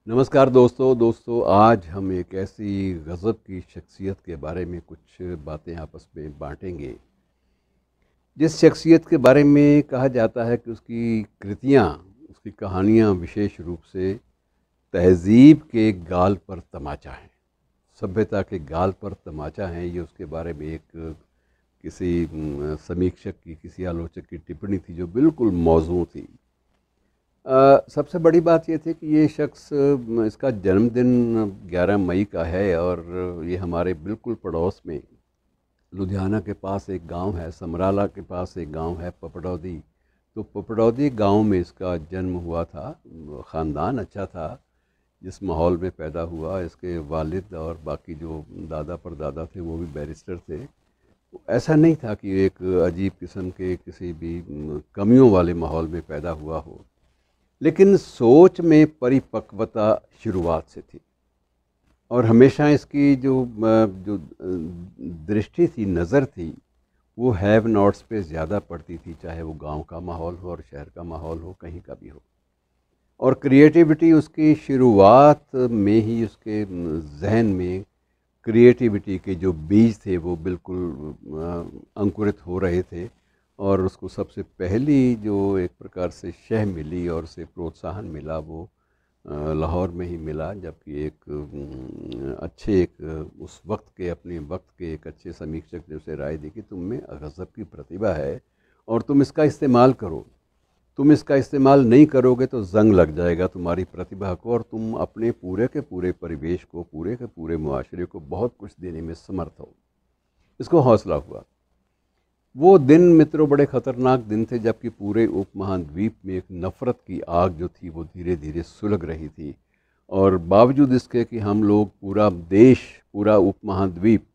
नमस्कार दोस्तों आज हम एक ऐसी गज़ब की शख्सियत के बारे में कुछ बातें आपस में बांटेंगे जिस शख्सियत के बारे में कहा जाता है कि उसकी कृतियाँ, उसकी कहानियाँ विशेष रूप से तहज़ीब के गाल पर तमाचा हैं, सभ्यता के गाल पर तमाचा हैं। ये उसके बारे में एक किसी समीक्षक की, किसी आलोचक की टिप्पणी थी जो बिल्कुल मौज़ूं थी। सबसे बड़ी बात ये थी कि ये शख्स, इसका जन्मदिन 11 मई का है और ये हमारे बिल्कुल पड़ोस में लुधियाना के पास एक गांव है, समराला के पास एक गांव है पपड़ौदी। तो पपड़ौदी गांव में इसका जन्म हुआ था। ख़ानदान अच्छा था जिस माहौल में पैदा हुआ। इसके वालिद और बाकी जो दादा परदादा थे वो भी बैरिस्टर थे। ऐसा नहीं था कि एक अजीब किस्म के किसी भी कमियों वाले माहौल में पैदा हुआ हो, लेकिन सोच में परिपक्वता शुरुआत से थी। और हमेशा इसकी जो दृष्टि थी, नज़र थी, वो हैव नॉट्स पे ज़्यादा पड़ती थी, चाहे वो गांव का माहौल हो और शहर का माहौल हो, कहीं का भी हो। और क्रिएटिविटी उसकी शुरुआत में ही उसके जहन में क्रिएटिविटी के जो बीज थे वो बिल्कुल अंकुरित हो रहे थे। और उसको सबसे पहली जो एक प्रकार से शह मिली और उसे प्रोत्साहन मिला वो लाहौर में ही मिला, जबकि एक अच्छे उस वक्त के, अपने वक्त के एक अच्छे समीक्षक ने उसे राय दी कि तुम में गज़ब की प्रतिभा है और तुम इसका इस्तेमाल करो। तुम इसका इस्तेमाल नहीं करोगे तो ज़ंग लग जाएगा तुम्हारी प्रतिभा को और तुम अपने पूरे के पूरे परिवेश को, पूरे के पूरे मुआशरे को बहुत कुछ देने में समर्थ हो। इसको हौसला हुआ। वो दिन मित्रों बड़े ख़तरनाक दिन थे, जबकि पूरे उपमहाद्वीप में एक नफ़रत की आग जो थी वो धीरे धीरे सुलग रही थी। और बावजूद इसके कि हम लोग, पूरा देश, पूरा उपमहाद्वीप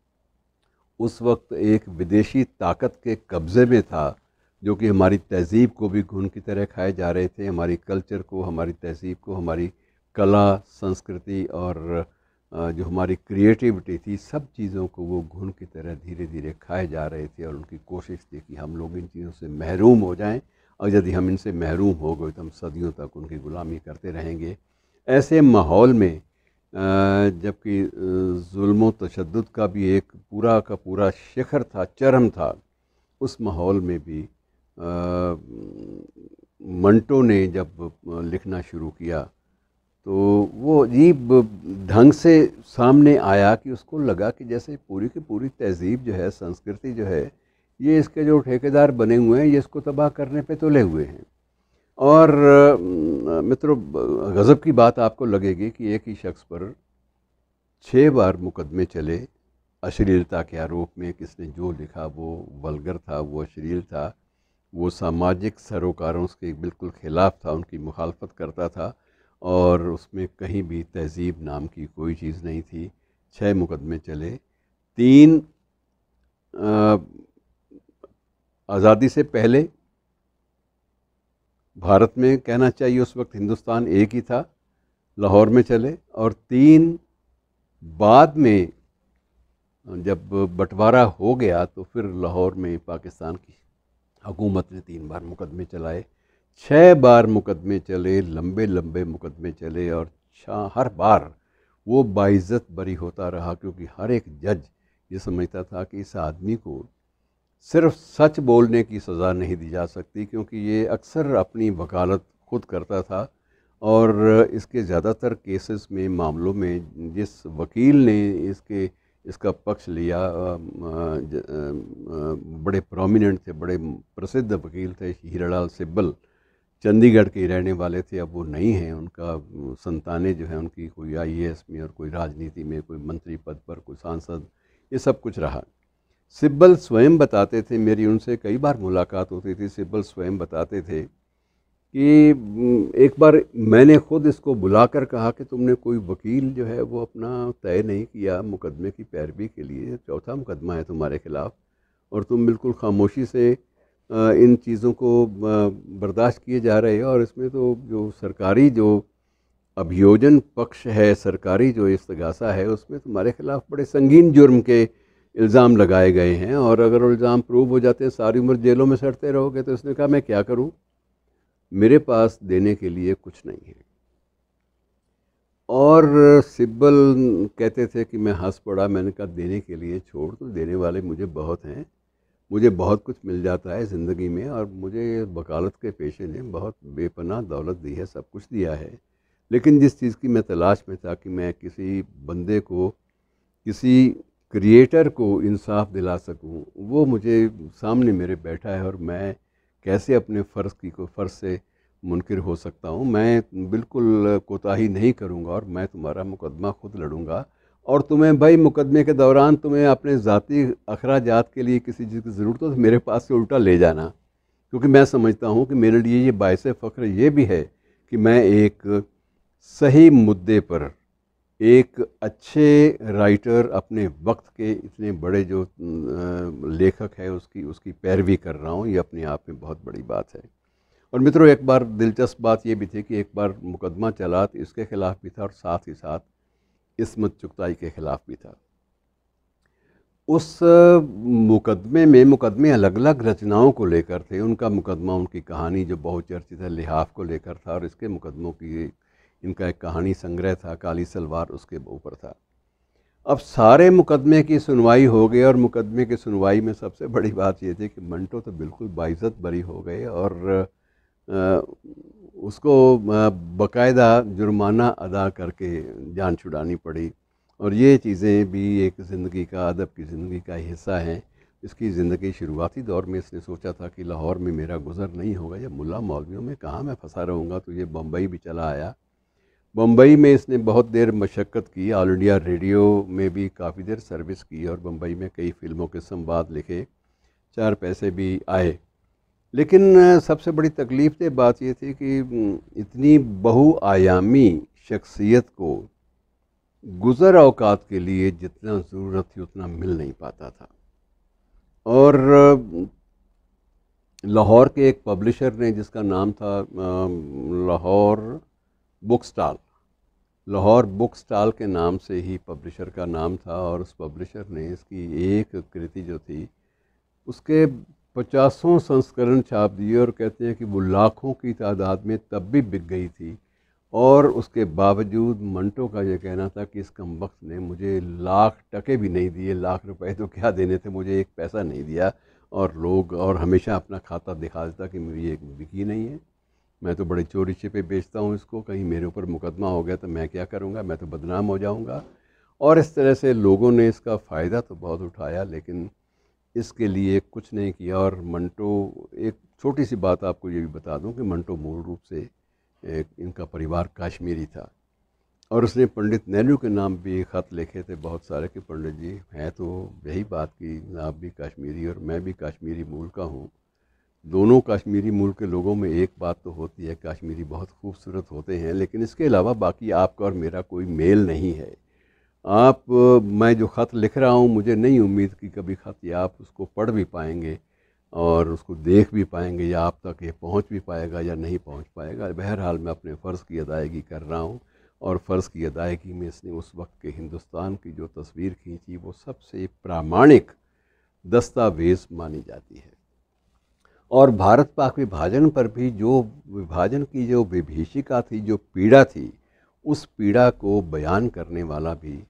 उस वक्त एक विदेशी ताकत के कब्ज़े में था, जो कि हमारी तहज़ीब को भी घुन की तरह खाए जा रहे थे, हमारी कल्चर को, हमारी तहज़ीब को, हमारी कला संस्कृति और जो हमारी क्रिएटिविटी थी, सब चीज़ों को वो घुन की तरह धीरे धीरे खाए जा रहे थे। और उनकी कोशिश थी कि हम लोग इन चीज़ों से महरूम हो जाएं, और यदि हम इनसे महरूम हो गए तो हम सदियों तक उनकी ग़ुलामी करते रहेंगे। ऐसे माहौल में जबकि जुल्म व तशद्दुद का भी एक पूरा का पूरा शिखर था, चरम था, उस माहौल में भी मंटो ने जब लिखना शुरू किया तो वो अजीब ढंग से सामने आया कि उसको लगा कि जैसे पूरी की पूरी तहज़ीब जो है, संस्कृति जो है, ये इसके जो ठेकेदार बने हुए हैं ये इसको तबाह करने पे तुले हुए हैं। और मित्रों, गज़ब की बात आपको लगेगी कि एक ही शख्स पर 6 बार मुकदमे चले अश्लीलता के आरोप में। किसने जो लिखा वो वल्गर था, वो अश्लील था, वो सामाजिक सरोकारों के बिल्कुल ख़िलाफ़ था, उनकी मुखालफत करता था और उसमें कहीं भी तहज़ीब नाम की कोई चीज़ नहीं थी। 6 मुकदमे चले। 3 आज़ादी से पहले भारत में, कहना चाहिए उस वक्त हिंदुस्तान एक ही था, लाहौर में चले। और 3 बाद में जब बंटवारा हो गया तो फिर लाहौर में पाकिस्तान की हुकूमत ने 3 बार मुकदमे चलाए। 6 बार मुकदमे चले, लंबे लंबे मुकदमे चले। और हर बार वो बाइज़्ज़त बरी होता रहा, क्योंकि हर एक जज ये समझता था कि इस आदमी को सिर्फ सच बोलने की सज़ा नहीं दी जा सकती, क्योंकि ये अक्सर अपनी वकालत खुद करता था। और इसके ज़्यादातर केसेस में, मामलों में, जिस वकील ने इसका पक्ष लिया, बड़े प्रोमिनेंट थे, बड़े प्रसिद्ध वकील थे, हीरालाल सिब्बल, चंडीगढ़ के रहने वाले थे। अब वो नहीं हैं। उनका संतानें जो है उनकी कोई आईएएस में और कोई राजनीति में, कोई मंत्री पद पर, कोई सांसद, ये सब कुछ रहा। सिब्बल स्वयं बताते थे, मेरी उनसे कई बार मुलाकात होती थी, सिब्बल स्वयं बताते थे कि एक बार मैंने ख़ुद इसको बुलाकर कहा कि तुमने कोई वकील जो है वो अपना तय नहीं किया मुकदमे की पैरवी के लिए, चौथा मुकदमा है तुम्हारे ख़िलाफ़ और तुम बिल्कुल खामोशी से इन चीज़ों को बर्दाश्त किए जा रहे हो। और इसमें तो जो सरकारी जो अभियोजन पक्ष है, सरकारी जो इस्तगासा है, उसमें तुम्हारे ख़िलाफ़ बड़े संगीन जुर्म के इल्ज़ाम लगाए गए हैं और अगर वो इल्ज़ाम प्रूव हो जाते हैं सारी उम्र जेलों में सड़ते रहोगे। तो उसने कहा मैं क्या करूं, मेरे पास देने के लिए कुछ नहीं है। और सिब्बल कहते थे कि मैं हंस पड़ा। मैंने कहा देने के लिए छोड़, तो देने वाले मुझे बहुत हैं। मुझे बहुत कुछ मिल जाता है ज़िंदगी में, और मुझे वकालत के पेशे ने बहुत बेपनाह दौलत दी है, सब कुछ दिया है। लेकिन जिस चीज़ की मैं तलाश में था कि मैं किसी बंदे को, किसी क्रिएटर को इंसाफ दिला सकूं, वो मुझे सामने मेरे बैठा है। और मैं कैसे अपने फ़र्ज़ से मुनकिर हो सकता हूं। मैं बिल्कुल कोताही नहीं करूंगा, और मैं तुम्हारा मुकदमा खुद लड़ूंगा। और तुम्हें भाई मुकदमे के दौरान तुम्हें अपने ज़ाती अखराजात के लिए किसी चीज़ की ज़रूरत हो तो मेरे पास से उल्टा ले जाना, क्योंकि मैं समझता हूं कि मेरे लिए ये बायस फ़ख्र ये भी है कि मैं एक सही मुद्दे पर, एक अच्छे राइटर, अपने वक्त के इतने बड़े जो लेखक है उसकी उसकी पैरवी कर रहा हूँ। ये अपने आप में बहुत बड़ी बात है। और मित्रों, एक बार दिलचस्प बात ये भी थी कि एक बार मुकदमा चला तो इसके ख़िलाफ़ भी था, और साथ ही साथ इस्मत चुगताई के ख़िलाफ़ भी था। उस मुकदमे अलग अलग रचनाओं को लेकर थे। उनका मुकदमा, उनकी कहानी जो बहुचर्चित है, लिहाफ को लेकर था, और इसके मुकदमों की, इनका एक कहानी संग्रह था काली सलवार, उसके ऊपर था। अब सारे मुकदमे की सुनवाई हो गई, और मुकदमे की सुनवाई में सबसे बड़ी बात ये थी कि मंटो तो बिल्कुल बाइज़्ज़त बरी हो गए, और अ, उसको बाकायदा जुर्माना अदा करके जान छुड़ानी पड़ी। और ये चीज़ें भी एक ज़िंदगी का, अदब की ज़िंदगी का हिस्सा हैं। इसकी ज़िंदगी शुरुआती दौर में इसने सोचा था कि लाहौर में मेरा गुज़र नहीं होगा, या मुल्ला मौलवियों में कहाँ मैं फंसा रहूँगा, तो ये बम्बई भी चला आया। बम्बई में इसने बहुत देर मशक्क़त की, ऑल इंडिया रेडियो में भी काफ़ी देर सर्विस की, और बम्बई में कई फ़िल्मों के संवाद लिखे, 4 पैसे भी आए। लेकिन सबसे बड़ी तकलीफ़ बात ये थी कि इतनी बहुआयामी शख्सियत को गुज़र औक़ात के लिए जितना ज़रूरत थी उतना मिल नहीं पाता था। और लाहौर के एक पब्लिशर ने, जिसका नाम था Lahore book stall, Lahore book stall के नाम से ही पब्लिशर का नाम था, और उस पब्लिशर ने इसकी एक कृति जो थी उसके 50 संस्करण छाप दिए, और कहते हैं कि वो लाखों की तादाद में तब भी बिक गई थी। और उसके बावजूद मंटो का ये कहना था कि इस कमबख्त ने मुझे लाख टके भी नहीं दिए, लाख रुपए तो क्या देने थे, मुझे एक पैसा नहीं दिया। और हमेशा अपना खाता दिखा देता कि मेरी ये बिकी नहीं है, मैं तो बड़े चोरी छिपे बेचता हूँ इसको, कहीं मेरे ऊपर मुकदमा हो गया तो मैं क्या करूँगा, मैं तो बदनाम हो जाऊँगा। और इस तरह से लोगों ने इसका फ़ायदा तो बहुत उठाया, लेकिन इसके लिए कुछ नहीं किया। और मंटो, एक छोटी सी बात आपको ये भी बता दूं कि मंटो मूल रूप से इनका परिवार कश्मीरी था, और उसने पंडित नेहरू के नाम भी ख़त लिखे थे बहुत सारे कि पंडित जी, है तो यही बात कि आप भी कश्मीरी और मैं भी कश्मीरी मूल का हूँ। दोनों कश्मीरी मूल के लोगों में एक बात तो होती है, कश्मीरी बहुत खूबसूरत होते हैं, लेकिन इसके अलावा बाकी आपका और मेरा कोई मेल नहीं है। मैं जो ख़त लिख रहा हूँ, मुझे नहीं उम्मीद कि कभी ख़त या आप उसको पढ़ भी पाएंगे और उसको देख भी पाएंगे, या आप तक ये पहुँच भी पाएगा या नहीं पहुँच पाएगा। बहरहाल मैं अपने फ़र्ज़ की अदायगी कर रहा हूँ, और फ़र्ज़ की अदायगी में इसने उस वक्त के हिंदुस्तान की जो तस्वीर खींची वो सबसे प्रामाणिक दस्तावेज़ मानी जाती है। और भारत पाक विभाजन पर भी जो विभाजन की जो विभीषिका थी, जो पीड़ा थी, उस पीड़ा को बयान करने वाला भी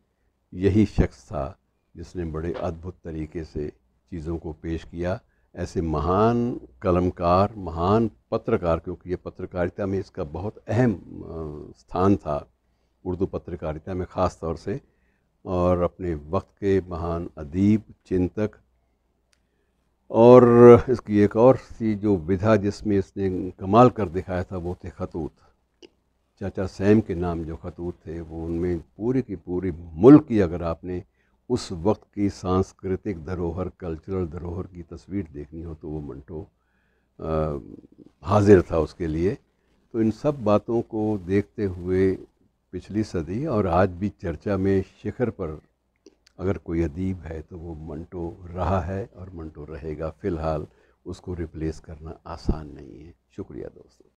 यही शख्स था, जिसने बड़े अद्भुत तरीके से चीज़ों को पेश किया। ऐसे महान कलमकार, महान पत्रकार, क्योंकि ये पत्रकारिता में इसका बहुत अहम स्थान था, उर्दू पत्रकारिता में ख़ास तौर से, और अपने वक्त के महान अदीब, चिंतक। और इसकी एक और सी जो विधा जिसमें इसने कमाल कर दिखाया था वो थे खतूत। चाचा सैम के नाम जो खतूत थे, वो उनमें पूरी की पूरी मुल्क की, अगर आपने उस वक्त की सांस्कृतिक धरोहर, कल्चरल धरोहर की तस्वीर देखनी हो तो वो मंटो हाजिर था उसके लिए। तो इन सब बातों को देखते हुए पिछली सदी और आज भी चर्चा में शिखर पर अगर कोई अदीब है तो वो मंटो रहा है और मंटो रहेगा। फ़िलहाल उसको रिप्लेस करना आसान नहीं है। शुक्रिया दोस्तों।